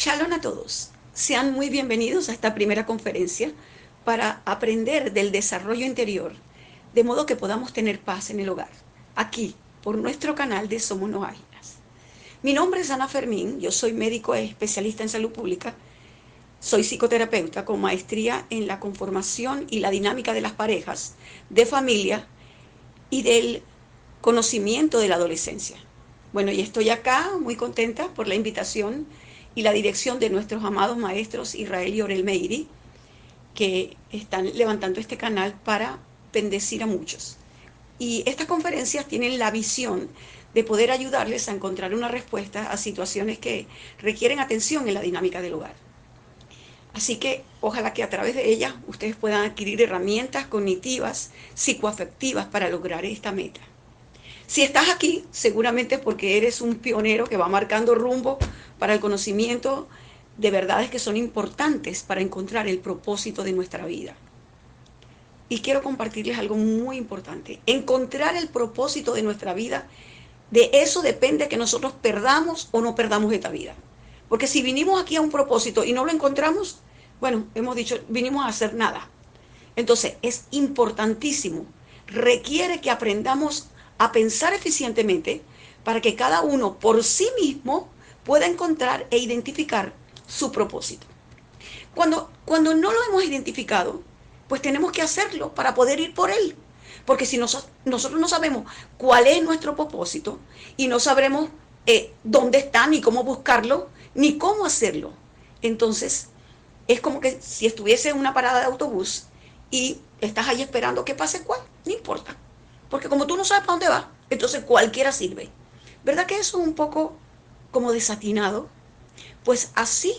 Shalom a todos. Sean muy bienvenidos a esta primera conferencia para aprender del desarrollo interior, de modo que podamos tener paz en el hogar, aquí, por nuestro canal de Somos No Ágidas. Mi nombre es Ana Fermín, yo soy médico especialista en salud pública, soy psicoterapeuta con maestría en la conformación y la dinámica de las parejas, de familia y del conocimiento de la adolescencia. Bueno, y estoy acá muy contenta por la invitación y la dirección de nuestros amados maestros Israel y Orel Meiri, que están levantando este canal para bendecir a muchos. Y estas conferencias tienen la visión de poder ayudarles a encontrar una respuesta a situaciones que requieren atención en la dinámica del hogar. Así que ojalá que a través de ellas ustedes puedan adquirir herramientas cognitivas, psicoafectivas para lograr esta meta. Si estás aquí, seguramente es porque eres un pionero que va marcando rumbo para el conocimiento de verdades que son importantes para encontrar el propósito de nuestra vida. Y quiero compartirles algo muy importante. Encontrar el propósito de nuestra vida, de eso depende que nosotros perdamos o no perdamos esta vida. Porque si vinimos aquí a un propósito y no lo encontramos, bueno, hemos dicho, vinimos a hacer nada. Entonces, es importantísimo, requiere que aprendamos a pensar eficientemente para que cada uno por sí mismo pueda encontrar e identificar su propósito. Cuando no lo hemos identificado, pues tenemos que hacerlo para poder ir por él. Porque si nosotros no sabemos cuál es nuestro propósito y no sabremos dónde está, ni cómo buscarlo, ni cómo hacerlo, entonces es como que si estuviese en una parada de autobús y estás ahí esperando que pase cuál, no importa. Porque como tú no sabes para dónde va, entonces cualquiera sirve. ¿Verdad que eso es un poco como desatinado? Pues así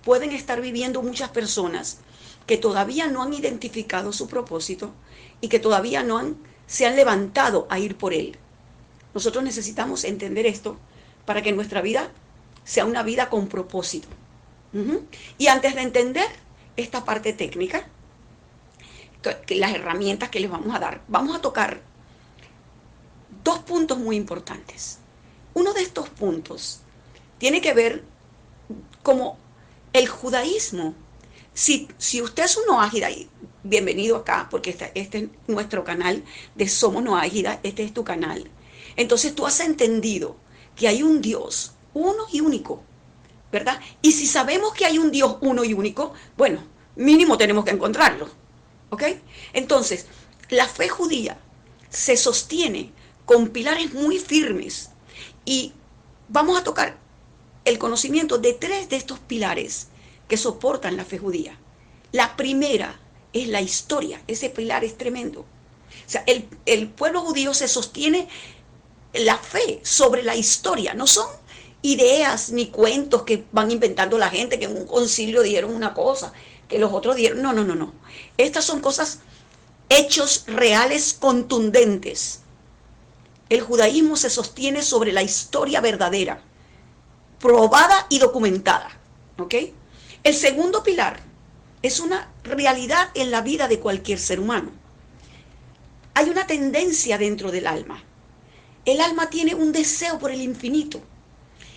pueden estar viviendo muchas personas que todavía no han identificado su propósito y que todavía se han levantado a ir por él. Nosotros necesitamos entender esto para que nuestra vida sea una vida con propósito. Y antes de entender esta parte técnica, que las herramientas que les vamos a dar, vamos a tocar dos puntos muy importantes. Uno de estos puntos tiene que ver como el judaísmo. Si usted es un no ágida, bienvenido acá, porque este es nuestro canal de Somos No Ágida, este es tu canal. Entonces tú has entendido que hay un Dios uno y único, ¿verdad? Y si sabemos que hay un Dios uno y único, bueno, mínimo tenemos que encontrarlo, ¿ok? Entonces, la fe judía se sostiene con pilares muy firmes y vamos a tocar el conocimiento de tres de estos pilares que soportan la fe judía. La primera es la historia, ese pilar es tremendo. O sea, el pueblo judío se sostiene la fe sobre la historia, no son ideas ni cuentos que van inventando la gente, que en un concilio dijeron una cosa, que los otros dieron, no. Estas son cosas, hechos reales contundentes. El judaísmo se sostiene sobre la historia verdadera, probada y documentada, ¿ok? El segundo pilar es una realidad en la vida de cualquier ser humano. Hay una tendencia dentro del alma. El alma tiene un deseo por el infinito.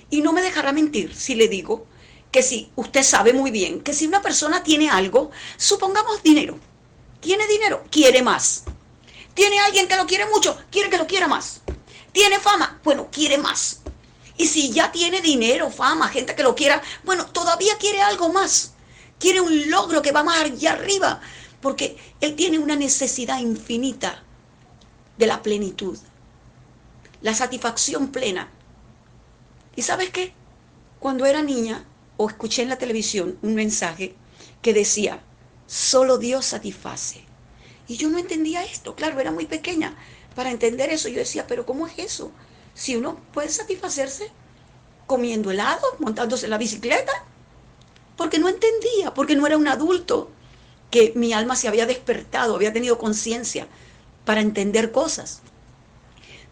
Y no me dejará mentir si le digo que si usted sabe muy bien que si una persona tiene algo, supongamos dinero, tiene dinero, quiere más. Tiene alguien que lo quiere mucho, quiere que lo quiera más. Tiene fama, bueno, quiere más. Y si ya tiene dinero, fama, gente que lo quiera, bueno, todavía quiere algo más. Quiere un logro que va más allá arriba, porque él tiene una necesidad infinita de la plenitud, la satisfacción plena. ¿Y sabes qué? Cuando era niña, o escuché en la televisión un mensaje que decía, solo Dios satisface. Y yo no entendía esto, claro, era muy pequeña para entender eso. Yo decía, pero ¿cómo es eso? Si uno puede satisfacerse comiendo helado, montándose en la bicicleta, porque no entendía, porque no era un adulto, que mi alma se había despertado, había tenido conciencia para entender cosas.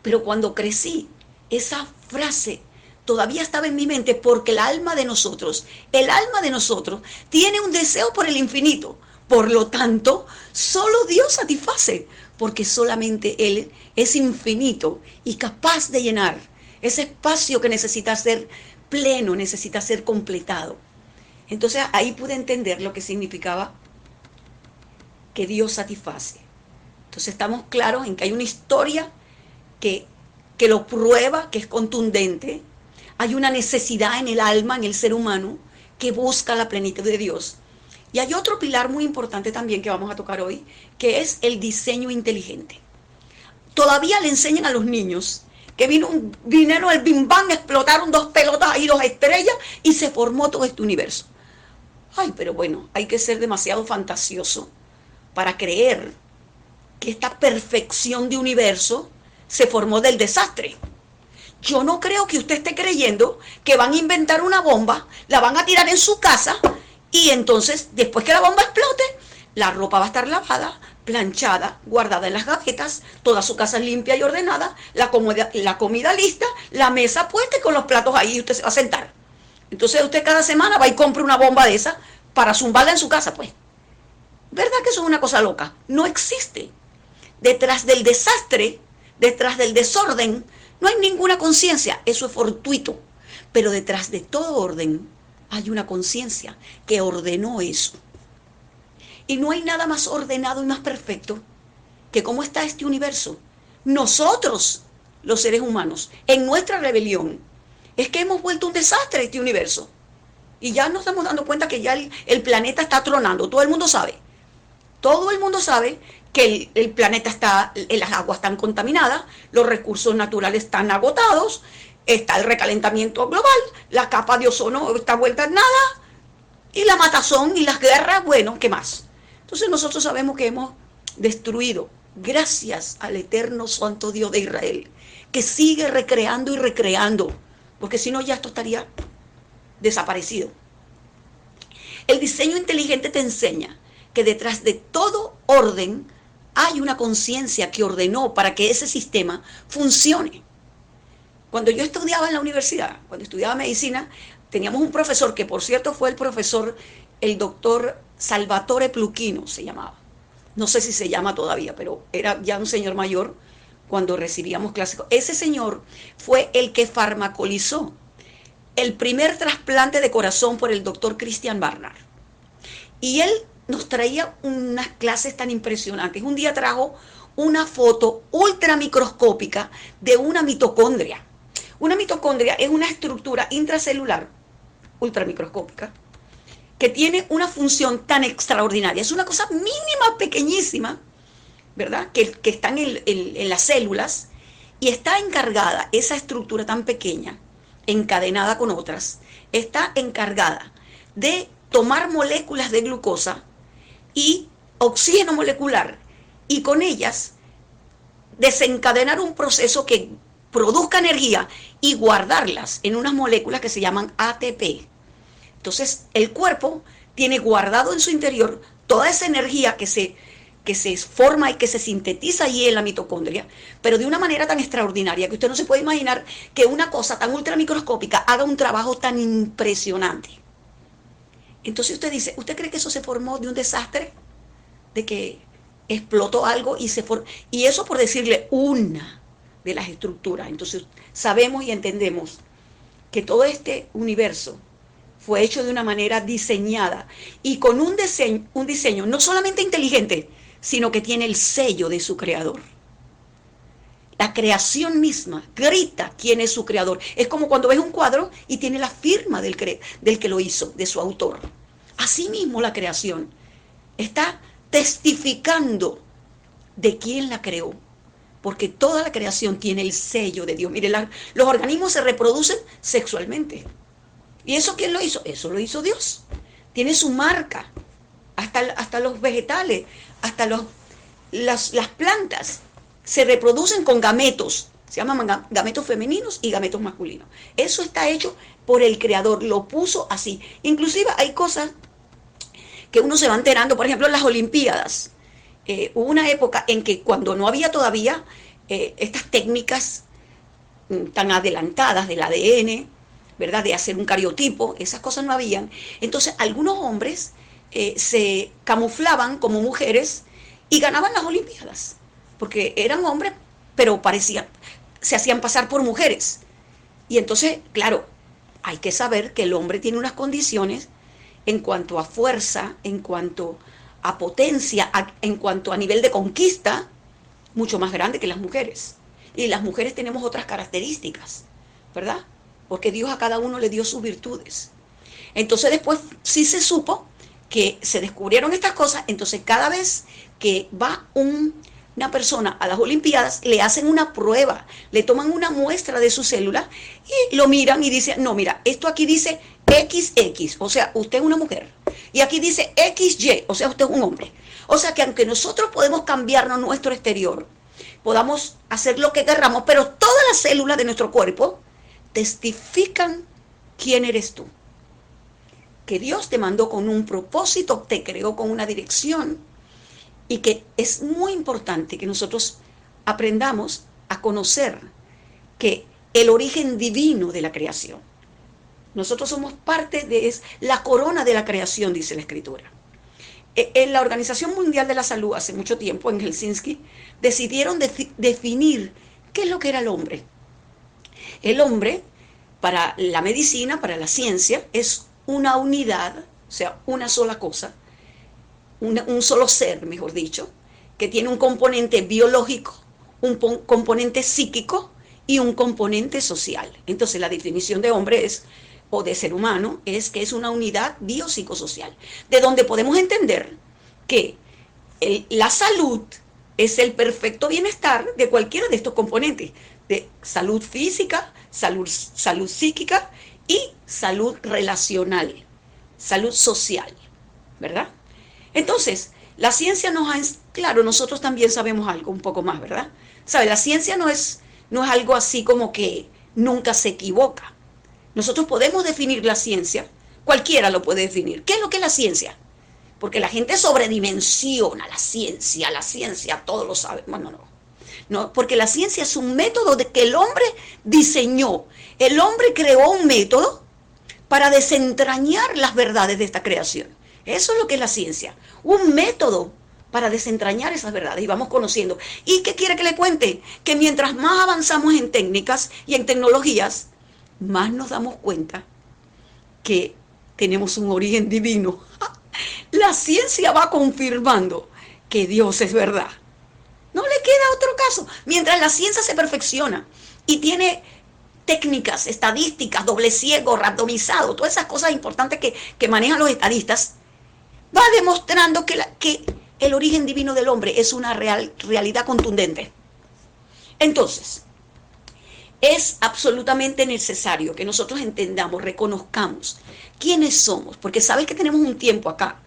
Pero cuando crecí, esa frase todavía estaba en mi mente porque el alma de nosotros tiene un deseo por el infinito. Por lo tanto, solo Dios satisface, porque solamente Él es infinito y capaz de llenar ese espacio que necesita ser pleno, necesita ser completado. Entonces ahí pude entender lo que significaba que Dios satisface. Entonces estamos claros en que hay una historia que, que lo prueba, que es contundente. Hay una necesidad en el alma, en el ser humano, que busca la plenitud de Dios. Y hay otro pilar muy importante también que vamos a tocar hoy, que es el diseño inteligente. Todavía le enseñan a los niños que vinieron el bim bam, explotaron dos pelotas y dos estrellas y se formó todo este universo. Ay, pero bueno, hay que ser demasiado fantasioso para creer que esta perfección de universo se formó del desastre. Yo no creo que usted esté creyendo que van a inventar una bomba, la van a tirar en su casa y entonces, después que la bomba explote, la ropa va a estar lavada, planchada, guardada en las gavetas, toda su casa limpia y ordenada, la comida lista, la mesa puesta y con los platos ahí y usted se va a sentar. Entonces usted cada semana va y compra una bomba de esa para zumbarla en su casa, pues. ¿Verdad que eso es una cosa loca? No existe. Detrás del desastre, detrás del desorden, no hay ninguna conciencia, eso es fortuito. Pero detrás de todo orden hay una conciencia que ordenó eso. Y no hay nada más ordenado y más perfecto que cómo está este universo. Nosotros, los seres humanos, en nuestra rebelión, es que hemos vuelto un desastre este universo. Y ya nos estamos dando cuenta que ya el planeta está tronando, todo el mundo sabe. Todo el mundo sabe que el planeta está, las aguas están contaminadas, los recursos naturales están agotados, está el recalentamiento global, la capa de ozono está vuelta en nada, y la matazón y las guerras, bueno, ¿qué más? Entonces nosotros sabemos que hemos destruido, gracias al eterno santo Dios de Israel, que sigue recreando y recreando, porque si no ya esto estaría desaparecido. El diseño inteligente te enseña que detrás de todo orden hay una conciencia que ordenó para que ese sistema funcione. Cuando yo estudiaba en la universidad, cuando estudiaba medicina, teníamos un profesor que, por cierto, fue el doctor Salvatore Pluquino, se llamaba. No sé si se llama todavía, pero era ya un señor mayor cuando recibíamos clases. Ese señor fue el que farmacolizó el primer trasplante de corazón por el doctor Christian Barnard. Y él nos traía unas clases tan impresionantes. Un día trajo una foto ultramicroscópica de una mitocondria. Una mitocondria es una estructura intracelular ultramicroscópica que tiene una función tan extraordinaria. Es una cosa mínima, pequeñísima, ¿verdad? Que está en las células y está encargada, esa estructura tan pequeña, encadenada con otras, está encargada de tomar moléculas de glucosa y oxígeno molecular y con ellas desencadenar un proceso que produzca energía y guardarlas en unas moléculas que se llaman ATP. Entonces el cuerpo tiene guardado en su interior toda esa energía que se forma y que se sintetiza ahí en la mitocondria, pero de una manera tan extraordinaria que usted no se puede imaginar que una cosa tan ultramicroscópica haga un trabajo tan impresionante. Entonces usted dice, ¿usted cree que eso se formó de un desastre? De que explotó algo y eso por decirle una de las estructuras. Entonces sabemos y entendemos que todo este universo fue hecho de una manera diseñada y con un diseño no solamente inteligente, sino que tiene el sello de su creador. La creación misma grita quién es su creador. Es como cuando ves un cuadro y tiene la firma del que lo hizo, de su autor. Asimismo la creación está testificando de quién la creó, porque toda la creación tiene el sello de Dios. Mire, los organismos se reproducen sexualmente. ¿Y eso quién lo hizo? Eso lo hizo Dios. Tiene su marca. Hasta los vegetales, hasta las plantas se reproducen con gametos. Se llaman gametos femeninos y gametos masculinos. Eso está hecho por el creador. Lo puso así. Inclusive hay cosas que uno se va enterando. Por ejemplo, en las Olimpiadas. Hubo una época en que cuando no había todavía estas técnicas tan adelantadas del ADN, ¿verdad? De hacer un cariotipo, esas cosas no habían. Entonces, algunos hombres se camuflaban como mujeres y ganaban las Olimpiadas, porque eran hombres, pero se hacían pasar por mujeres. Y entonces, claro, hay que saber que el hombre tiene unas condiciones en cuanto a fuerza, en cuanto a potencia, en cuanto a nivel de conquista, mucho más grande que las mujeres. Y las mujeres tenemos otras características, ¿verdad? Porque Dios a cada uno le dio sus virtudes. Entonces después sí se supo que se descubrieron estas cosas, entonces cada vez que va una persona a las Olimpiadas, le hacen una prueba, le toman una muestra de su célula y lo miran y dicen, no, mira, esto aquí dice XX, o sea, usted es una mujer, y aquí dice XY, o sea, usted es un hombre. O sea que aunque nosotros podemos cambiarnos nuestro exterior, podamos hacer lo que querramos, pero todas las células de nuestro cuerpo testifican quién eres tú. Que Dios te mandó con un propósito, te creó con una dirección, y que es muy importante que nosotros aprendamos a conocer que el origen divino de la creación. Nosotros somos parte de la corona de la creación, dice la Escritura. En la Organización Mundial de la Salud, hace mucho tiempo, en Helsinki, decidieron definir qué es lo que era el hombre. El hombre, para la medicina, para la ciencia, es una unidad, o sea, una sola cosa, un solo ser, mejor dicho, que tiene un componente biológico, un componente psíquico y un componente social. Entonces la definición de hombre es, o de ser humano, es que es una unidad biopsicosocial, de donde podemos entender que la salud es el perfecto bienestar de cualquiera de estos componentes, de salud física, salud psíquica y salud relacional, salud social, ¿verdad? Entonces, la ciencia nos ha, claro, nosotros también sabemos algo un poco más, ¿verdad? ¿Sabe? La ciencia no es algo así como que nunca se equivoca. Nosotros podemos definir la ciencia, cualquiera lo puede definir. ¿Qué es lo que es la ciencia? Porque la gente sobredimensiona la ciencia, todo lo sabe. Bueno, no, porque la ciencia es un método que el hombre diseñó. El hombre creó un método para desentrañar las verdades de esta creación. Eso es lo que es la ciencia, un método para desentrañar esas verdades y vamos conociendo. ¿Y qué quiere que le cuente? Que mientras más avanzamos en técnicas y en tecnologías, más nos damos cuenta que tenemos un origen divino. La ciencia va confirmando que Dios es verdad. No le queda otro caso. Mientras la ciencia se perfecciona y tiene técnicas, estadísticas, doble ciego, randomizado, todas esas cosas importantes que manejan los estadistas, va demostrando que el origen divino del hombre es una realidad contundente. Entonces, es absolutamente necesario que nosotros entendamos, reconozcamos quiénes somos, porque sabes que tenemos un tiempo acá.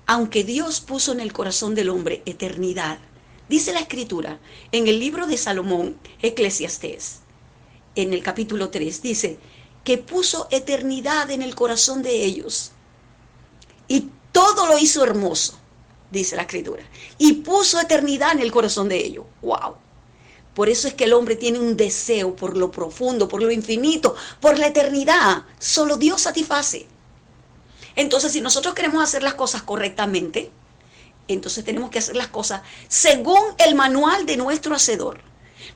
Aunque Dios puso en el corazón del hombre eternidad, dice la Escritura en el libro de Salomón, Eclesiastés, en el capítulo 3, dice que puso eternidad en el corazón de ellos. Y todo lo hizo hermoso, dice la Escritura. Y puso eternidad en el corazón de ellos. ¡Wow! Por eso es que el hombre tiene un deseo por lo profundo, por lo infinito, por la eternidad. Solo Dios satisface. Entonces, si nosotros queremos hacer las cosas correctamente, entonces tenemos que hacer las cosas según el manual de nuestro Hacedor.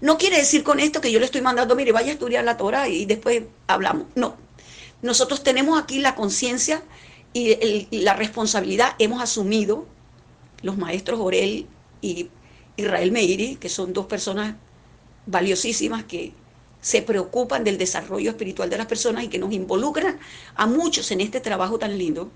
No quiere decir con esto que yo le estoy mandando, mire, vaya a estudiar la Torah y después hablamos. No. Nosotros tenemos aquí la conciencia y la responsabilidad. Hemos asumido, los maestros Orel y Israel Meiri, que son dos personas valiosísimas que se preocupan del desarrollo espiritual de las personas y que nos involucran a muchos en este trabajo tan lindo,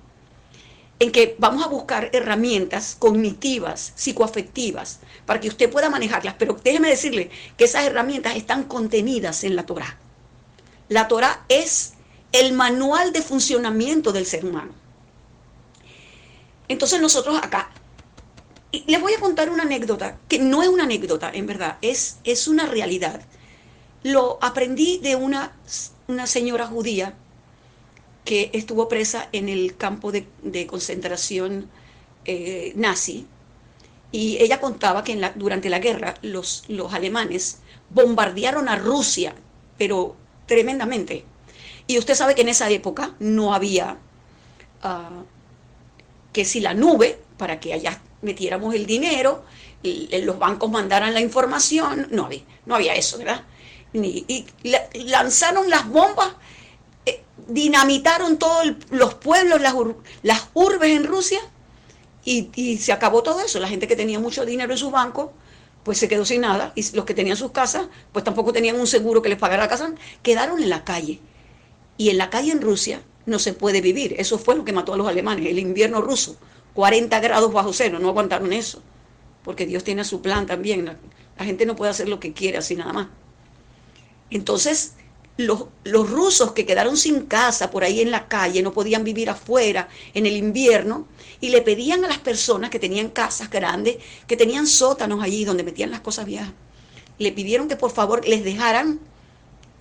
en que vamos a buscar herramientas cognitivas, psicoafectivas, para que usted pueda manejarlas. Pero déjeme decirle que esas herramientas están contenidas en la Torá. La Torá es el manual de funcionamiento del ser humano. Entonces nosotros acá, y les voy a contar una anécdota, que no es una anécdota, en verdad, es una realidad. Lo aprendí de una señora judía que estuvo presa en el campo de concentración nazi, y ella contaba que durante la guerra los alemanes bombardearon a Rusia, pero tremendamente. Y usted sabe que en esa época no había que si la nube, para que allá metiéramos el dinero, los bancos mandaran la información, no había eso, ¿verdad? Y lanzaron las bombas dinamitaron todos los pueblos, las urbes en Rusia, y se acabó todo eso. La gente que tenía mucho dinero en sus bancos, pues se quedó sin nada, y los que tenían sus casas, pues tampoco tenían un seguro que les pagara la casa, quedaron en la calle. Y en la calle en Rusia no se puede vivir. Eso fue lo que mató a los alemanes, el invierno ruso. 40 grados bajo cero, no aguantaron eso. Porque Dios tiene su plan también. La gente no puede hacer lo que quiere así nada más. Entonces, los rusos que quedaron sin casa por ahí en la calle, no podían vivir afuera en el invierno, y le pedían a las personas que tenían casas grandes, que tenían sótanos allí donde metían las cosas viejas, le pidieron que por favor les dejaran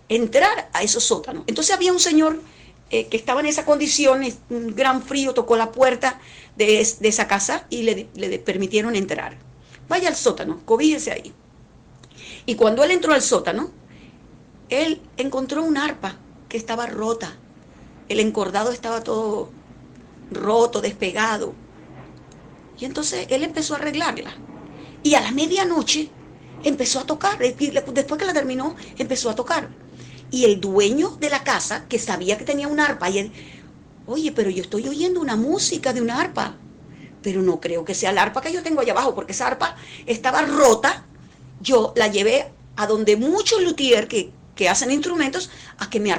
entrar a esos sótanos. Entonces había un señor que estaba en esa condición, un gran frío, tocó la puerta de esa casa y le permitieron entrar. Vaya al sótano, cobíjese ahí. Y cuando él entró al sótano, él encontró un arpa que estaba rota. El encordado estaba todo roto, despegado. Y entonces él empezó a arreglarla. Y a la medianoche empezó a tocar. Y después que la terminó, empezó a tocar. Y el dueño de la casa, que sabía que tenía un arpa, y él, oye, pero yo estoy oyendo una música de una arpa. Pero no creo que sea la arpa que yo tengo allá abajo, porque esa arpa estaba rota. Yo la llevé a donde muchos luthiers que hacen instrumentos a que me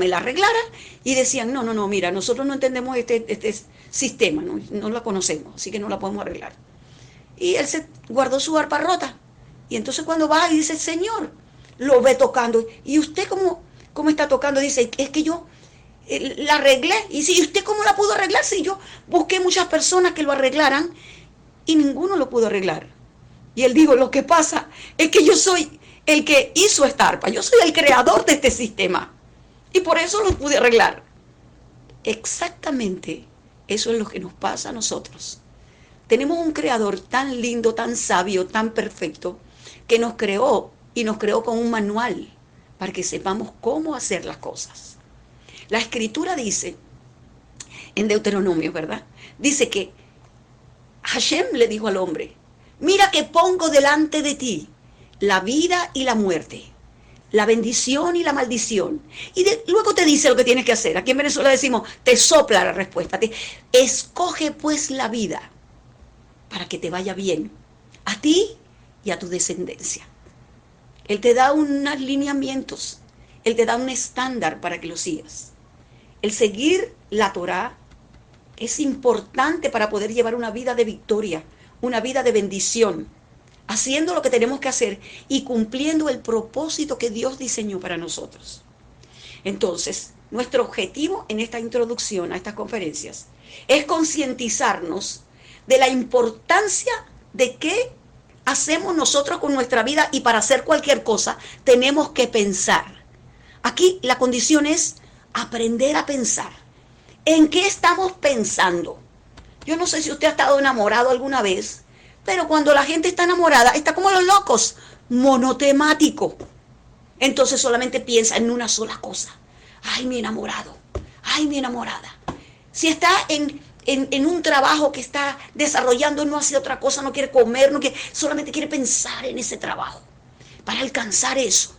la arreglaran, y decían, no, mira, nosotros no entendemos este sistema, no la conocemos, así que no la podemos arreglar. Y él se guardó su arpa rota, y entonces cuando va y dice, Señor, lo ve tocando, y usted cómo está tocando, dice, es que yo la arreglé, y si usted cómo la pudo arreglar, si yo busqué muchas personas que lo arreglaran, y ninguno lo pudo arreglar. Y él dijo, lo que pasa es que yo soy el que hizo esta arpa, yo soy el creador de este sistema, y por eso lo pude arreglar. Exactamente eso es lo que nos pasa a nosotros. Tenemos un creador tan lindo, tan sabio, tan perfecto, que nos creó, y nos creó con un manual para que sepamos cómo hacer las cosas. La escritura dice, en Deuteronomio, ¿verdad? Dice que Hashem le dijo al hombre, mira que pongo delante de ti la vida y la muerte, la bendición y la maldición. Y luego te dice lo que tienes que hacer. Aquí en Venezuela decimos, te sopla la respuesta. Escoge pues la vida para que te vaya bien, a ti y a tu descendencia. Él te da unos lineamientos, Él te da un estándar para que lo sigas. El seguir la Torá es importante para poder llevar una vida de victoria, una vida de bendición, haciendo lo que tenemos que hacer y cumpliendo el propósito que Dios diseñó para nosotros. Entonces, nuestro objetivo en esta introducción a estas conferencias es concientizarnos de la importancia de qué hacemos nosotros con nuestra vida, y para hacer cualquier cosa tenemos que pensar. Aquí la condición es aprender a pensar. ¿En qué estamos pensando? Yo no sé si usted ha estado enamorado alguna vez, pero cuando la gente está enamorada, está como los locos, monotemático. Entonces solamente piensa en una sola cosa. Ay, mi enamorado. Ay, mi enamorada. Si está en un trabajo que está desarrollando, no hace otra cosa, no quiere comer, solamente quiere pensar en ese trabajo para alcanzar eso.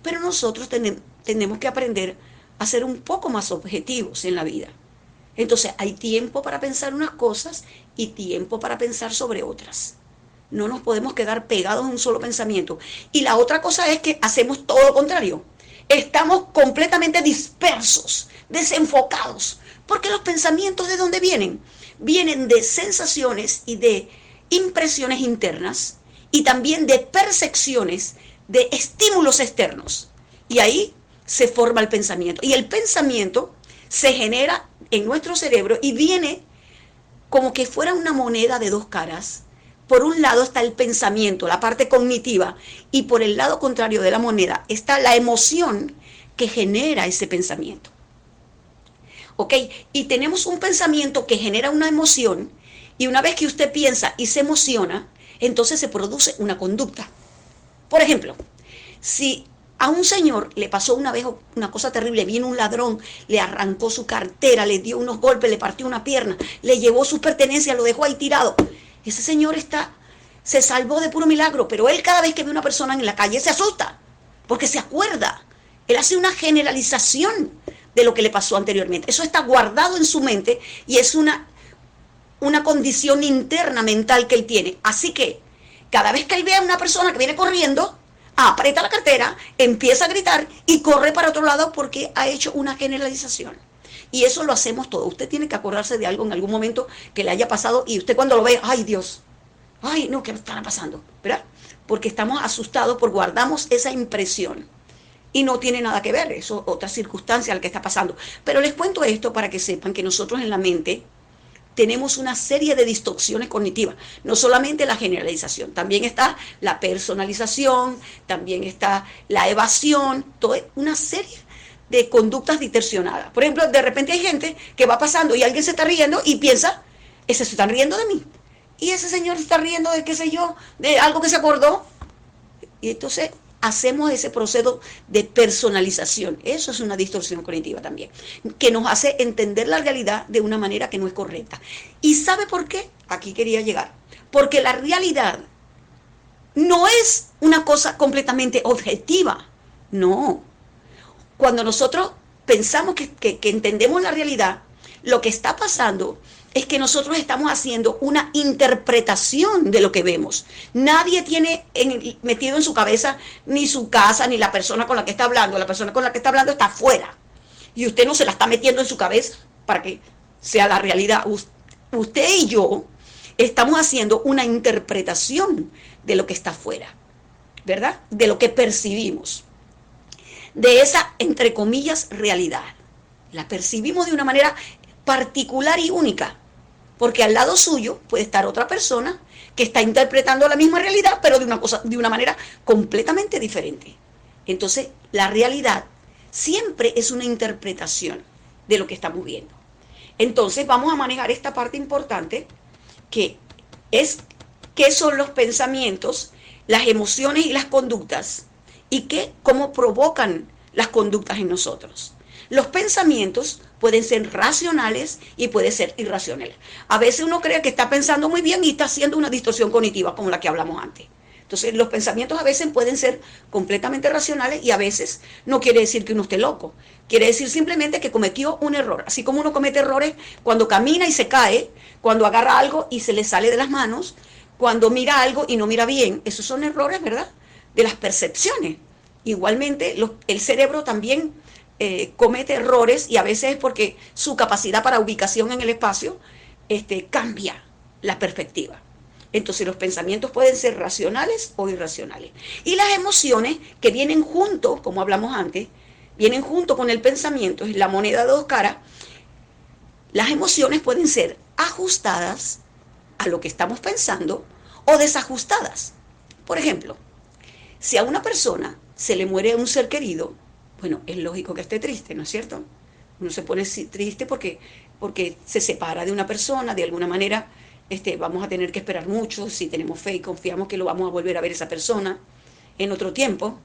Pero nosotros tenemos que aprender a ser un poco más objetivos en la vida. Entonces hay tiempo para pensar unas cosas y tiempo para pensar sobre otras. No nos podemos quedar pegados en un solo pensamiento. Y la otra cosa es que hacemos todo lo contrario. Estamos completamente dispersos, desenfocados. Porque los pensamientos, ¿de dónde vienen? Vienen de sensaciones y de impresiones internas, y también de percepciones, de estímulos externos. Y ahí se forma el pensamiento. Y el pensamiento se genera en nuestro cerebro y viene como que fuera una moneda de dos caras. Por un lado está el pensamiento, la parte cognitiva, y por el lado contrario de la moneda está la emoción que genera ese pensamiento. ¿Ok? Y tenemos un pensamiento que genera una emoción, y una vez que usted piensa y se emociona, entonces se produce una conducta. Por ejemplo, si a un señor le pasó una vez una cosa terrible, vino un ladrón, le arrancó su cartera, le dio unos golpes, le partió una pierna, le llevó sus pertenencias, lo dejó ahí tirado. Ese señor se salvó de puro milagro, pero él cada vez que ve a una persona en la calle se asusta, porque se acuerda. Él hace una generalización de lo que le pasó anteriormente. Eso está guardado en su mente y es una condición interna mental que él tiene. Así que cada vez que él ve a una persona que viene corriendo, aprieta la cartera, empieza a gritar y corre para otro lado porque ha hecho una generalización. Y eso lo hacemos todos. Usted tiene que acordarse de algo en algún momento que le haya pasado y usted cuando lo ve, ay Dios, ay no, ¿qué me estará pasando? ¿Verdad? Porque estamos asustados porque guardamos esa impresión. Y no tiene nada que ver, eso es otra circunstancia a la que está pasando. Pero les cuento esto para que sepan que nosotros en la mente tenemos una serie de distorsiones cognitivas, no solamente la generalización, también está la personalización, también está la evasión, toda una serie de conductas distorsionadas. Por ejemplo, de repente hay gente que va pasando y alguien se está riendo y piensa, ese se está riendo de mí, y ese señor se está riendo de qué sé yo, de algo que se acordó, y entonces hacemos ese proceso de personalización. Eso es una distorsión cognitiva también, que nos hace entender la realidad de una manera que no es correcta. ¿Y sabe por qué? Aquí quería llegar. Porque la realidad no es una cosa completamente objetiva. No. Cuando nosotros pensamos que entendemos la realidad, lo que está pasando es que nosotros estamos haciendo una interpretación de lo que vemos. Nadie tiene metido en su cabeza ni su casa, ni la persona con la que está hablando. La persona con la que está hablando está afuera. Y usted no se la está metiendo en su cabeza para que sea la realidad. Usted y yo estamos haciendo una interpretación de lo que está afuera, ¿verdad? De lo que percibimos. De esa, entre comillas, realidad. La percibimos de una manera particular y única. Porque al lado suyo puede estar otra persona que está interpretando la misma realidad, pero de una manera completamente diferente. Entonces, la realidad siempre es una interpretación de lo que estamos viendo. Entonces, vamos a manejar esta parte importante, que es qué son los pensamientos, las emociones y las conductas, y cómo provocan las conductas en nosotros. Los pensamientos pueden ser racionales y pueden ser irracionales. A veces uno cree que está pensando muy bien y está haciendo una distorsión cognitiva como la que hablamos antes. Entonces los pensamientos a veces pueden ser completamente racionales y a veces no quiere decir que uno esté loco. Quiere decir simplemente que cometió un error. Así como uno comete errores cuando camina y se cae, cuando agarra algo y se le sale de las manos, cuando mira algo y no mira bien. Esos son errores, ¿verdad? De las percepciones. Igualmente el cerebro también comete errores y a veces es porque su capacidad para ubicación en el espacio cambia la perspectiva. Entonces los pensamientos pueden ser racionales o irracionales. Y las emociones que vienen junto, como hablamos antes, vienen junto con el pensamiento, es la moneda de dos caras. Las emociones pueden ser ajustadas a lo que estamos pensando o desajustadas. Por ejemplo, si a una persona se le muere un ser querido, bueno, es lógico que esté triste, ¿no es cierto? Uno se pone triste porque se separa de una persona, de alguna manera vamos a tener que esperar mucho, si tenemos fe y confiamos que lo vamos a volver a ver esa persona en otro tiempo.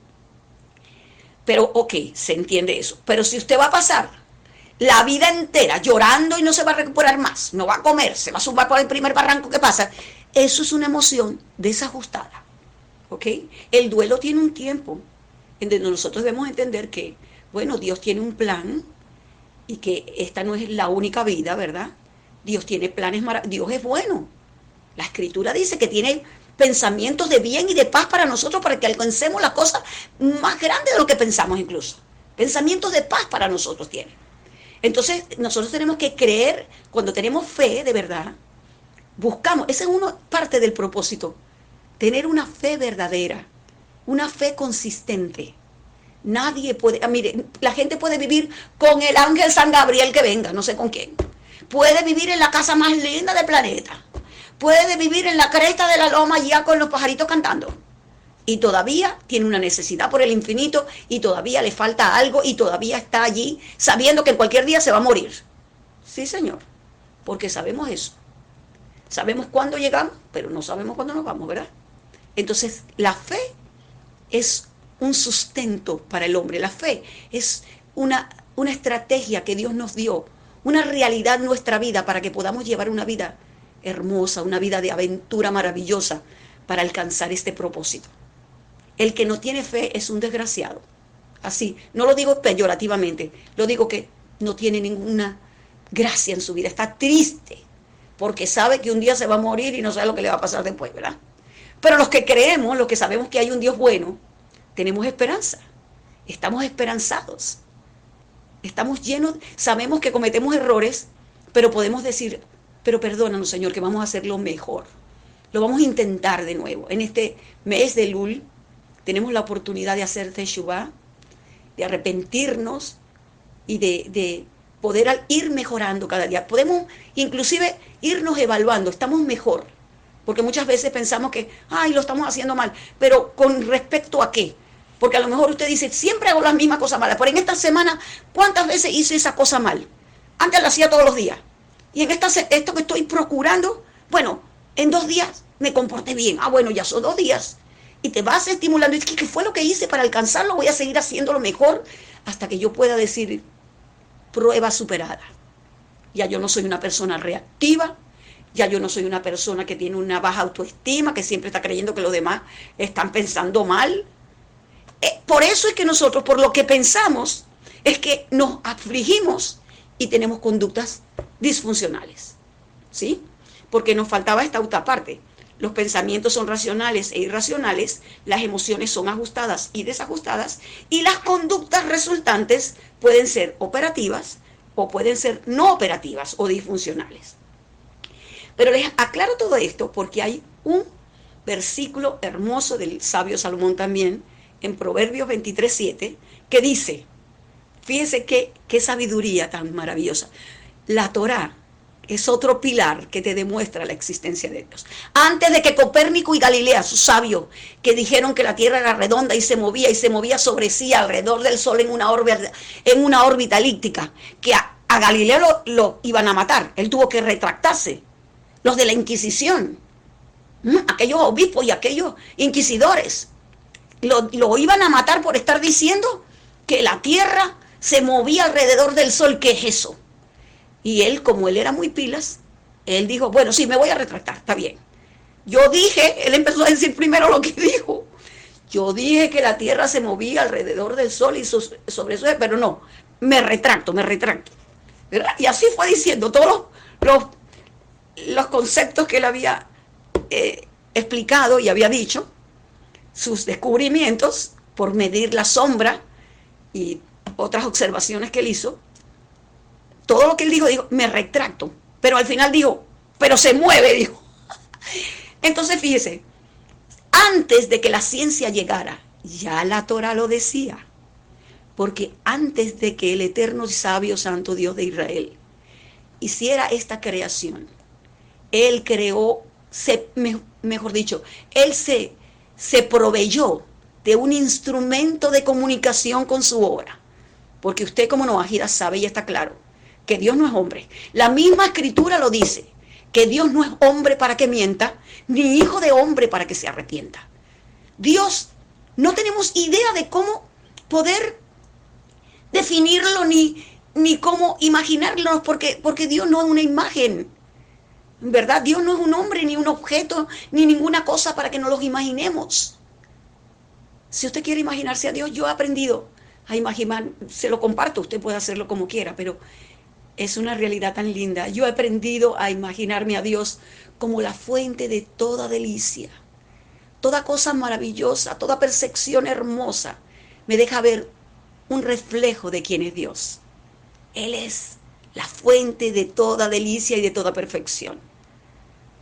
Pero, ok, se entiende eso. Pero si usted va a pasar la vida entera llorando y no se va a recuperar más, no va a comer, se va a zumbar por el primer barranco que pasa, eso es una emoción desajustada, ¿ok? El duelo tiene un tiempo en donde nosotros debemos entender que, bueno, Dios tiene un plan y que esta no es la única vida, ¿verdad? Dios tiene planes maravillosos, Dios es bueno. La Escritura dice que tiene pensamientos de bien y de paz para nosotros para que alcancemos las cosas más grandes de lo que pensamos incluso. Pensamientos de paz para nosotros tiene. Entonces, nosotros tenemos que creer, cuando tenemos fe de verdad, buscamos, esa es parte del propósito, tener una fe verdadera, una fe consistente. Nadie puede, mire, la gente puede vivir con el ángel San Gabriel que venga, no sé con quién. Puede vivir en la casa más linda del planeta. Puede vivir en la cresta de la loma ya con los pajaritos cantando. Y todavía tiene una necesidad por el infinito y todavía le falta algo y todavía está allí sabiendo que en cualquier día se va a morir. Sí, Señor, porque sabemos eso. Sabemos cuándo llegamos, pero no sabemos cuándo nos vamos, ¿verdad? Entonces, la fe es un sustento para el hombre. La fe es una estrategia que Dios nos dio, una realidad en nuestra vida para que podamos llevar una vida hermosa, una vida de aventura maravillosa para alcanzar este propósito. El que no tiene fe es un desgraciado. Así, no lo digo peyorativamente, lo digo que no tiene ninguna gracia en su vida, está triste, porque sabe que un día se va a morir y no sabe lo que le va a pasar después, ¿verdad? Pero los que creemos, los que sabemos que hay un Dios bueno, tenemos esperanza, estamos esperanzados, estamos llenos, sabemos que cometemos errores, pero podemos decir, pero perdónanos, Señor, que vamos a hacerlo mejor. Lo vamos a intentar de nuevo. En este mes de Elul tenemos la oportunidad de hacer Teshuvah, de arrepentirnos y de poder ir mejorando cada día. Podemos inclusive irnos evaluando, estamos mejor, porque muchas veces pensamos que, ay, lo estamos haciendo mal, pero ¿con respecto a qué? Porque a lo mejor usted dice, siempre hago las mismas cosas malas, pero en esta semana, ¿cuántas veces hice esa cosa mal? Antes la hacía todos los días. Y en esto que estoy procurando, bueno, en 2 días me comporté bien. Ah, bueno, ya son 2 días. Y te vas estimulando. Y ¿qué fue lo que hice para alcanzarlo? Voy a seguir haciéndolo mejor hasta que yo pueda decir, prueba superada. Ya yo no soy una persona reactiva. Ya yo no soy una persona que tiene una baja autoestima, que siempre está creyendo que los demás están pensando mal. Por eso es que nosotros, por lo que pensamos, es que nos afligimos y tenemos conductas disfuncionales, ¿sí? Porque nos faltaba esta otra parte. Los pensamientos son racionales e irracionales, las emociones son ajustadas y desajustadas, y las conductas resultantes pueden ser operativas o pueden ser no operativas o disfuncionales. Pero les aclaro todo esto porque hay un versículo hermoso del sabio Salomón también, en Proverbios 23:7, que dice, fíjense qué sabiduría tan maravillosa. La Torá es otro pilar que te demuestra la existencia de Dios. Antes de que Copérnico y Galilea, sus sabios, que dijeron que la Tierra era redonda y se movía sobre sí alrededor del Sol en una órbita elíptica, que a Galileo lo iban a matar. Él tuvo que retractarse. Los de la Inquisición, aquellos obispos y aquellos inquisidores, lo iban a matar por estar diciendo que la Tierra se movía alrededor del Sol. ¿Qué es eso? Y él, como él era muy pilas, él dijo, bueno, sí, me voy a retractar, está bien. Yo dije, él empezó a decir primero lo que dijo. Yo dije que la Tierra se movía alrededor del Sol y sobre eso, pero no, me retracto. ¿Verdad? Y así fue diciendo todos los conceptos que él había explicado y había dicho, sus descubrimientos por medir la sombra y otras observaciones que él hizo. Todo lo que él dijo, me retracto. Pero al final dijo, pero se mueve, dijo. Entonces fíjese, antes de que la ciencia llegara, ya la Torá lo decía. Porque antes de que el eterno y sabio santo Dios de Israel hiciera esta creación, él creó, mejor dicho, él se proveyó de un instrumento de comunicación con su obra. Porque usted como Noajida sabe y está claro que Dios no es hombre. La misma escritura lo dice, que Dios no es hombre para que mienta, ni hijo de hombre para que se arrepienta. Dios, no tenemos idea de cómo poder definirlo ni cómo imaginarlo, porque Dios no es una imagen, ¿verdad? Dios no es un hombre, ni un objeto, ni ninguna cosa para que nos los imaginemos. Si usted quiere imaginarse a Dios, yo he aprendido a imaginar, se lo comparto, usted puede hacerlo como quiera, pero es una realidad tan linda. Yo he aprendido a imaginarme a Dios como la fuente de toda delicia, toda cosa maravillosa, toda percepción hermosa. Me deja ver un reflejo de quién es Dios. Él es la fuente de toda delicia y de toda perfección.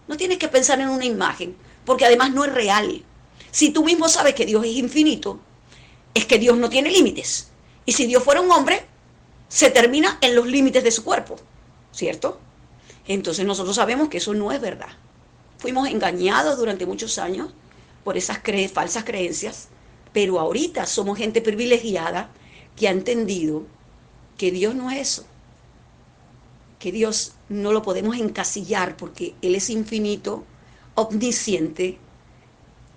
No tienes que pensar en una imagen, porque además no es real. Si tú mismo sabes que Dios es infinito, es que Dios no tiene límites. Y si Dios fuera un hombre, se termina en los límites de su cuerpo, ¿cierto? Entonces nosotros sabemos que eso no es verdad. Fuimos engañados durante muchos años por esas falsas creencias, pero ahorita somos gente privilegiada que ha entendido que Dios no es eso, que Dios no lo podemos encasillar porque Él es infinito, omnisciente,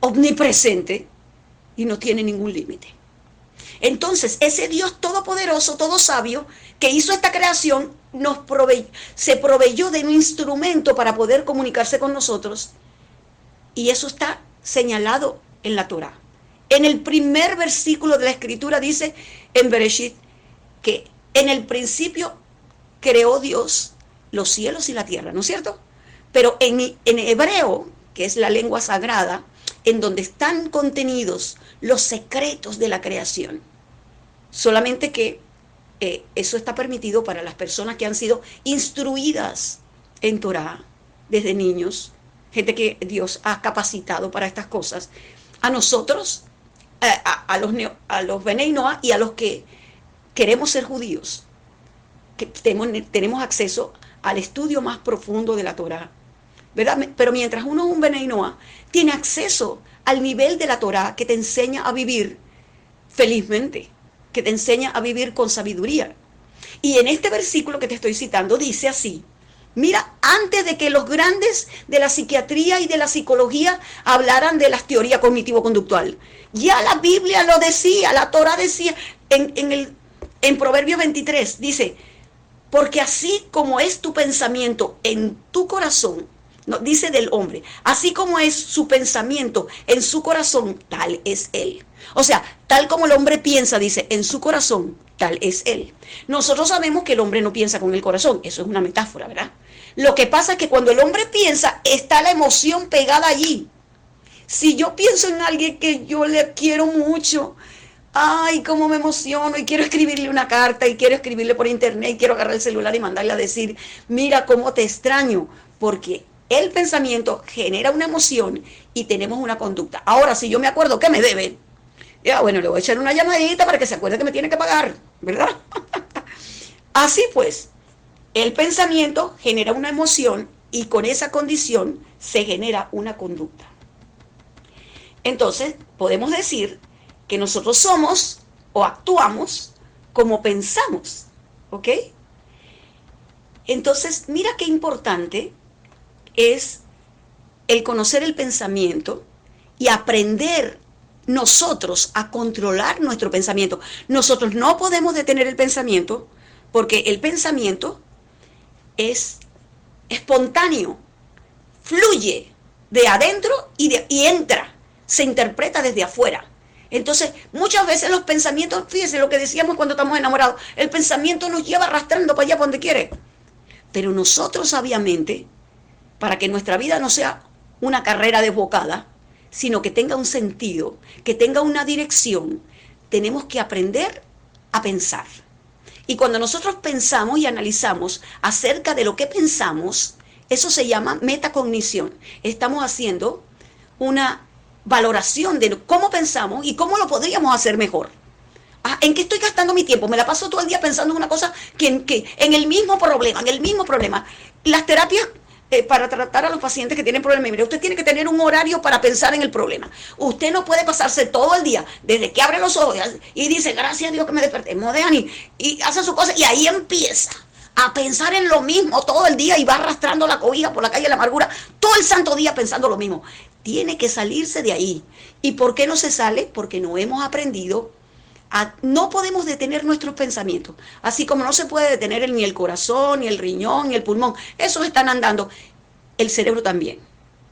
omnipresente y no tiene ningún límite. Entonces, ese Dios todopoderoso, todo sabio, que hizo esta creación, se proveyó de un instrumento para poder comunicarse con nosotros, y eso está señalado en la Torá. En el primer versículo de la Escritura dice, en Bereshit, que En el principio creó Dios los cielos y la tierra, ¿no es cierto? Pero en hebreo, que es la lengua sagrada, en donde están contenidos los secretos de la creación. Solamente que eso está permitido para las personas que han sido instruidas en Torah desde niños, gente que Dios ha capacitado para estas cosas. A nosotros, a los Benei Noah y a los que queremos ser judíos, que tenemos acceso al estudio más profundo de la Torah, ¿verdad? Pero mientras uno es un Benei Noah, tiene acceso al nivel de la Torah que te enseña a vivir felizmente, que te enseña a vivir con sabiduría. Y en este versículo que te estoy citando dice así: mira, antes de que los grandes de la psiquiatría y de la psicología hablaran de las teorías cognitivo-conductual, ya la Biblia lo decía, la Torah decía, en Proverbios 23, dice, porque así como es tu pensamiento en tu corazón, no, dice del hombre, así como es su pensamiento en su corazón, tal es él. O sea, tal como el hombre piensa, dice, en su corazón, tal es él. Nosotros sabemos que el hombre no piensa con el corazón, eso es una metáfora, ¿verdad? Lo que pasa es que cuando el hombre piensa, está la emoción pegada allí. Si yo pienso en alguien que yo le quiero mucho, ay, cómo me emociono y quiero escribirle una carta y quiero escribirle por internet y quiero agarrar el celular y mandarle a decir, mira cómo te extraño, porque el pensamiento genera una emoción y tenemos una conducta. Ahora, si yo me acuerdo que me debe, ya bueno, le voy a echar una llamadita para que se acuerde que me tiene que pagar, ¿verdad? Así pues, el pensamiento genera una emoción y con esa condición se genera una conducta. Entonces, podemos decir que nosotros somos o actuamos como pensamos, ¿ok? Entonces, mira qué importante es el conocer el pensamiento y aprender nosotros a controlar nuestro pensamiento. Nosotros no podemos detener el pensamiento porque el pensamiento es espontáneo, fluye de adentro y entra, se interpreta desde afuera. Entonces, muchas veces los pensamientos, fíjense lo que decíamos cuando estamos enamorados, el pensamiento nos lleva arrastrando para allá, para donde quiere. Pero nosotros sabiamente, para que nuestra vida no sea una carrera desbocada, sino que tenga un sentido, que tenga una dirección, tenemos que aprender a pensar. Y cuando nosotros pensamos y analizamos acerca de lo que pensamos, eso se llama metacognición. Estamos haciendo una valoración de cómo pensamos y cómo lo podríamos hacer mejor. ¿En qué estoy gastando mi tiempo? Me la paso todo el día pensando en una cosa que en el mismo problema. Las terapias para tratar a los pacientes que tienen problemas, mire, usted tiene que tener un horario para pensar en el problema. Usted no puede pasarse todo el día desde que abre los ojos y dice, gracias a Dios que me desperté, Modéani, y hace su cosa y ahí empieza a pensar en lo mismo todo el día y va arrastrando la cobija por la calle de la amargura todo el santo día pensando lo mismo. Tiene que salirse de ahí. ¿Y por qué no se sale? Porque no hemos aprendido no podemos detener nuestros pensamientos, así como no se puede detener ni el corazón, ni el riñón, ni el pulmón. Esos están andando. El cerebro también.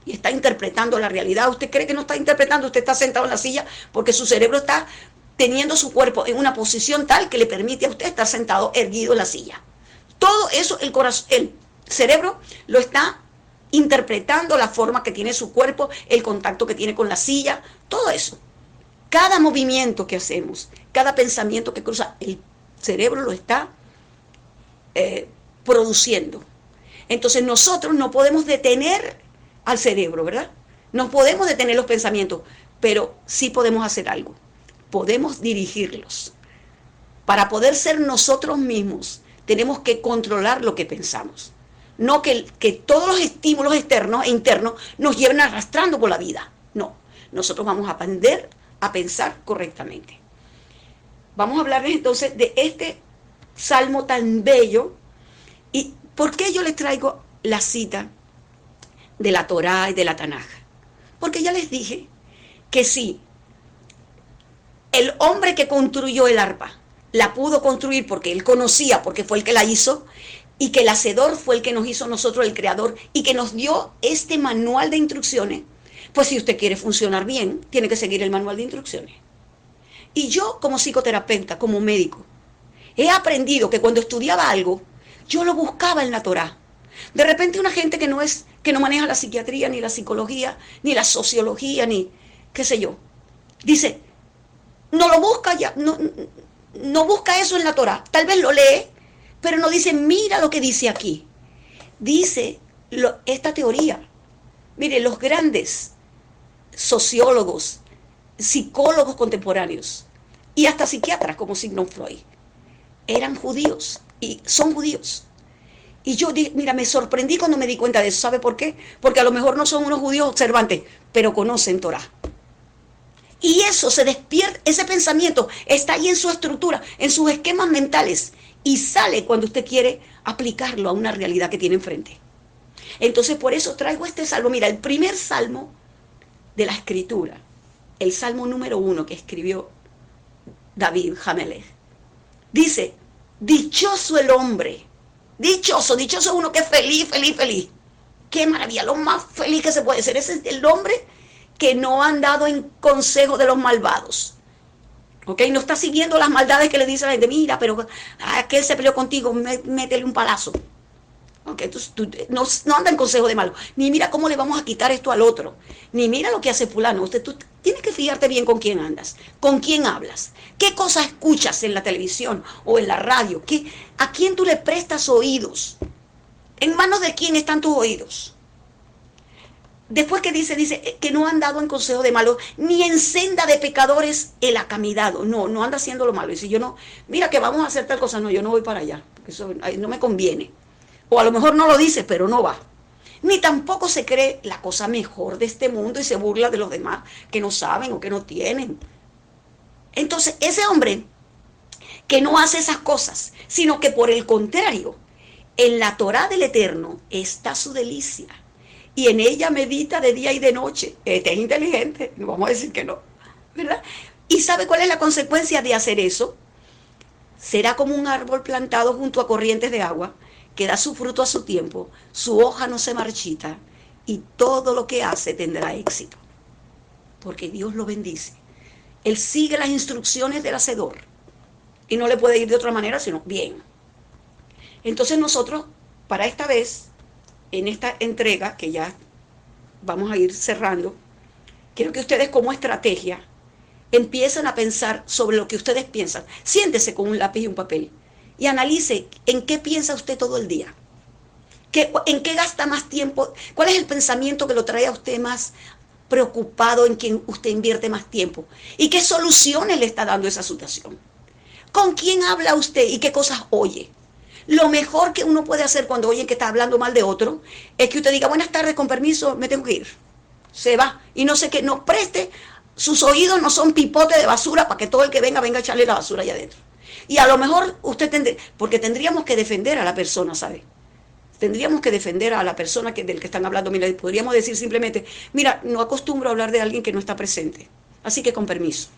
Y está interpretando la realidad. Usted cree que no está interpretando, usted está sentado en la silla porque su cerebro está teniendo su cuerpo en una posición tal que le permite a usted estar sentado erguido en la silla. Todo eso el cerebro lo está interpretando, la forma que tiene su cuerpo, el contacto que tiene con la silla, todo eso. Cada movimiento que hacemos, cada pensamiento que cruza, el cerebro lo está produciendo. Entonces nosotros no podemos detener al cerebro, ¿verdad? No podemos detener los pensamientos, pero sí podemos hacer algo. Podemos dirigirlos. Para poder ser nosotros mismos, tenemos que controlar lo que pensamos. No que todos los estímulos externos e internos nos lleven arrastrando por la vida. No, nosotros vamos a aprender a pensar correctamente. Vamos a hablarles entonces de este salmo tan bello. ¿Y por qué yo les traigo la cita de la Torá y de la Tanaj? Porque ya les dije que sí, el hombre que construyó el arpa la pudo construir porque él conocía, porque fue el que la hizo, y que el hacedor fue el que nos hizo nosotros, el creador, y que nos dio este manual de instrucciones. Pues si usted quiere funcionar bien, tiene que seguir el manual de instrucciones. Y yo como psicoterapeuta, como médico, he aprendido que cuando estudiaba algo, yo lo buscaba en la Torá. De repente una gente que no maneja la psiquiatría, ni la psicología, ni la sociología, ni qué sé yo, dice, no lo busca ya, no busca eso en la Torá. Tal vez lo lee, pero no dice, mira lo que dice aquí. Dice esta teoría. Mire, los grandes sociólogos, psicólogos contemporáneos y hasta psiquiatras como Sigmund Freud eran judíos y son judíos. Y yo dije, mira, me sorprendí cuando me di cuenta de eso. ¿Sabe por qué? Porque a lo mejor no son unos judíos observantes, pero conocen Torah. Y eso se despierta, ese pensamiento está ahí en su estructura, en sus esquemas mentales, y sale cuando usted quiere aplicarlo a una realidad que tiene enfrente. Entonces, por eso traigo este salmo. Mira, el primer salmo de la escritura, el salmo número 1 que escribió David Hamelech, dice, dichoso el hombre, dichoso uno que es feliz, feliz, feliz. Qué maravilla, lo más feliz que se puede ser. Ese es el hombre que no ha andado en consejo de los malvados. ¿Ok? No está siguiendo las maldades que le dice la gente. Mira, pero aquel se peleó contigo, métele un palazo. ¿Ok? Tú no anda en consejo de malo. Ni mira cómo le vamos a quitar esto al otro. Ni mira lo que hace fulano. Tú tienes que fijarte bien con quién andas, con quién hablas, qué cosas escuchas en la televisión o en la radio, a quién tú le prestas oídos, en manos de quién están tus oídos. Después que dice que no ha andado en consejo de malos, ni en senda de pecadores él ha caminado. No anda haciendo lo malo. Y si yo no, mira que vamos a hacer tal cosa, no, yo no voy para allá, porque eso no me conviene. O a lo mejor no lo dice, pero no va. Ni tampoco se cree la cosa mejor de este mundo y se burla de los demás que no saben o que no tienen. Entonces, ese hombre que no hace esas cosas, sino que por el contrario, en la Torá del Eterno está su delicia. Y en ella medita de día y de noche. Este es inteligente, no vamos a decir que no, ¿verdad? ¿Y sabe cuál es la consecuencia de hacer eso? Será como un árbol plantado junto a corrientes de agua, que da su fruto a su tiempo, su hoja no se marchita, y todo lo que hace tendrá éxito. Porque Dios lo bendice. Él sigue las instrucciones del hacedor, y no le puede ir de otra manera, sino bien. Entonces nosotros, para esta vez, en esta entrega, que ya vamos a ir cerrando, quiero que ustedes como estrategia empiecen a pensar sobre lo que ustedes piensan. Siéntese con un lápiz y un papel y analice en qué piensa usted todo el día. ¿En qué gasta más tiempo? ¿Cuál es el pensamiento que lo trae a usted más preocupado, en quien usted invierte más tiempo? ¿Y qué soluciones le está dando esa situación? ¿Con quién habla usted y qué cosas oye? Lo mejor que uno puede hacer cuando oye que está hablando mal de otro es que usted diga, buenas tardes, con permiso, me tengo que ir. Se va. Y no sé qué, no preste, sus oídos no son pipotes de basura para que todo el que venga a echarle la basura allá adentro. Y a lo mejor usted porque tendríamos que defender a la persona, ¿sabe? Tendríamos que defender a la persona del que están hablando. Mira, podríamos decir simplemente, mira, no acostumbro a hablar de alguien que no está presente. Así que con permiso,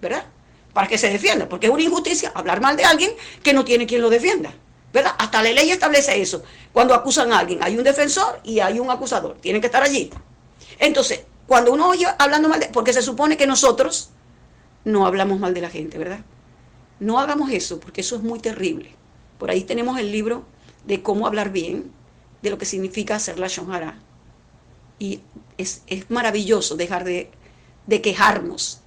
¿verdad? Para que se defienda, porque es una injusticia hablar mal de alguien que no tiene quien lo defienda. ¿Verdad? Hasta la ley establece eso. Cuando acusan a alguien, hay un defensor y hay un acusador. Tienen que estar allí. Entonces, cuando uno oye hablando mal porque se supone que nosotros no hablamos mal de la gente, ¿verdad? No hagamos eso, porque eso es muy terrible. Por ahí tenemos el libro de cómo hablar bien, de lo que significa hacer la Lashon Hara. Y es maravilloso dejar de quejarnos.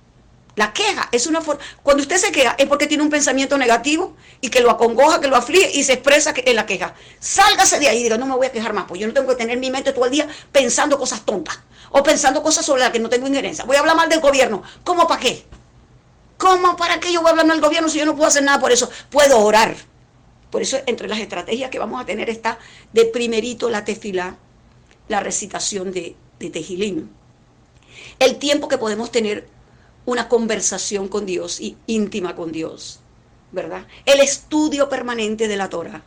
La queja es una forma. Cuando usted se queja es porque tiene un pensamiento negativo y que lo acongoja, que lo aflige y se expresa en la queja. Sálgase de ahí y diga, no me voy a quejar más, pues yo no tengo que tener mi mente todo el día pensando cosas tontas o pensando cosas sobre las que no tengo injerencia. Voy a hablar mal del gobierno. ¿Cómo para qué? ¿Cómo para qué yo voy a hablar mal del gobierno si yo no puedo hacer nada por eso? Puedo orar. Por eso entre las estrategias que vamos a tener está de primerito la tefilá, la recitación de Tejilín. El tiempo que podemos tener una conversación con Dios y íntima con Dios, ¿verdad? El estudio permanente de la Torah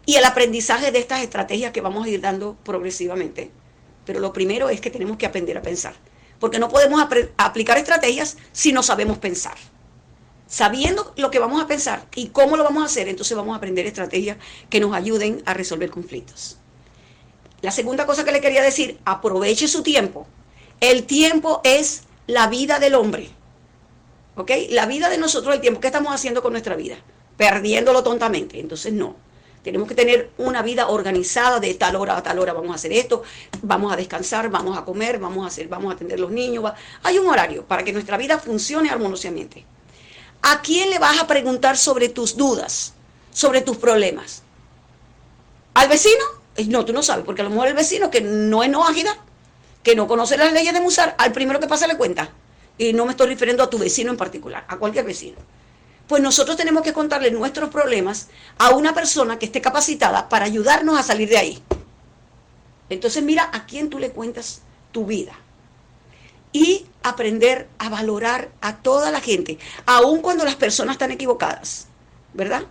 y el aprendizaje de estas estrategias que vamos a ir dando progresivamente. Pero lo primero es que tenemos que aprender a pensar, porque no podemos aplicar estrategias si no sabemos pensar. Sabiendo lo que vamos a pensar y cómo lo vamos a hacer, entonces vamos a aprender estrategias que nos ayuden a resolver conflictos. La segunda cosa que le quería decir, aproveche su tiempo. El tiempo es la vida del hombre, ¿ok? La vida de nosotros, el tiempo. ¿Qué estamos haciendo con nuestra vida? perdiéndolo tontamente. Entonces no, tenemos que tener una vida organizada de tal hora a tal hora vamos a hacer esto, vamos a descansar, vamos a comer, vamos a atender los niños. Hay un horario para que nuestra vida funcione armoniosamente. ¿A quién le vas a preguntar sobre tus dudas, sobre tus problemas? ¿Al vecino? No, tú no sabes, porque a lo mejor el vecino que no es ágida, que no conoce las leyes de Musar, al primero que pasa le cuenta. Y no me estoy refiriendo a tu vecino en particular, a cualquier vecino. Pues nosotros tenemos que contarle nuestros problemas a una persona que esté capacitada para ayudarnos a salir de ahí. Entonces mira a quién tú le cuentas tu vida. Y aprender a valorar a toda la gente, aun cuando las personas están equivocadas, ¿verdad?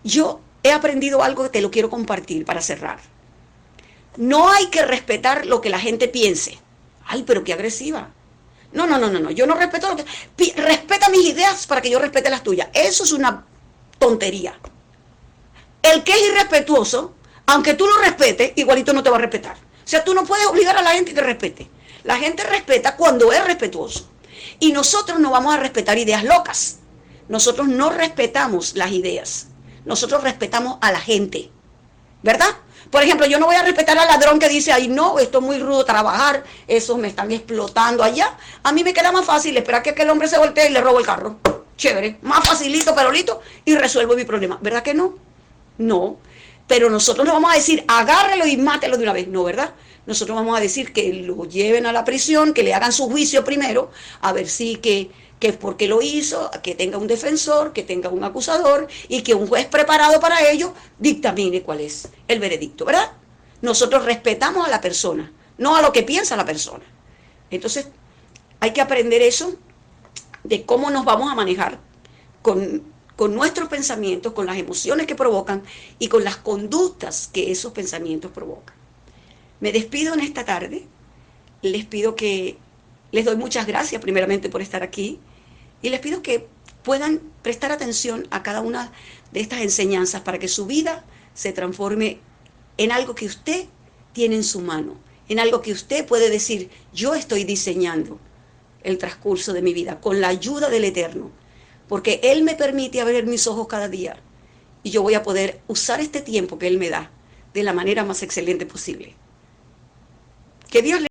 Yo he aprendido algo que te lo quiero compartir para cerrar. No hay que respetar lo que la gente piense. Ay, pero qué agresiva. No, yo no respeto lo que... Respeta mis ideas para que yo respete las tuyas. Eso es una tontería. El que es irrespetuoso, aunque tú lo respetes, igualito no te va a respetar. O sea, tú no puedes obligar a la gente que respete. La gente respeta cuando es respetuoso. Y nosotros no vamos a respetar ideas locas. Nosotros no respetamos las ideas. Nosotros respetamos a la gente. ¿Verdad? Por ejemplo, yo no voy a respetar al ladrón que dice, ay no, esto es muy rudo trabajar, esos me están explotando allá. A mí me queda más fácil esperar que aquel hombre se voltee y le robo el carro. Chévere, más facilito, pero listo, y resuelvo mi problema. ¿Verdad que no? No. Pero nosotros no vamos a decir, agárrelo y mátelo de una vez. No, ¿verdad? Nosotros vamos a decir que lo lleven a la prisión, que le hagan su juicio primero, a ver si que es porque lo hizo, que tenga un defensor, que tenga un acusador y que un juez preparado para ello dictamine cuál es el veredicto, ¿verdad? Nosotros respetamos a la persona, no a lo que piensa la persona. Entonces, hay que aprender eso de cómo nos vamos a manejar con nuestros pensamientos, con las emociones que provocan y con las conductas que esos pensamientos provocan. Me despido en esta tarde, les pido que les doy muchas gracias primeramente por estar aquí y les pido que puedan prestar atención a cada una de estas enseñanzas para que su vida se transforme en algo que usted tiene en su mano, en algo que usted puede decir, yo estoy diseñando el transcurso de mi vida con la ayuda del Eterno, porque Él me permite abrir mis ojos cada día y yo voy a poder usar este tiempo que Él me da de la manera más excelente posible. Que Dios les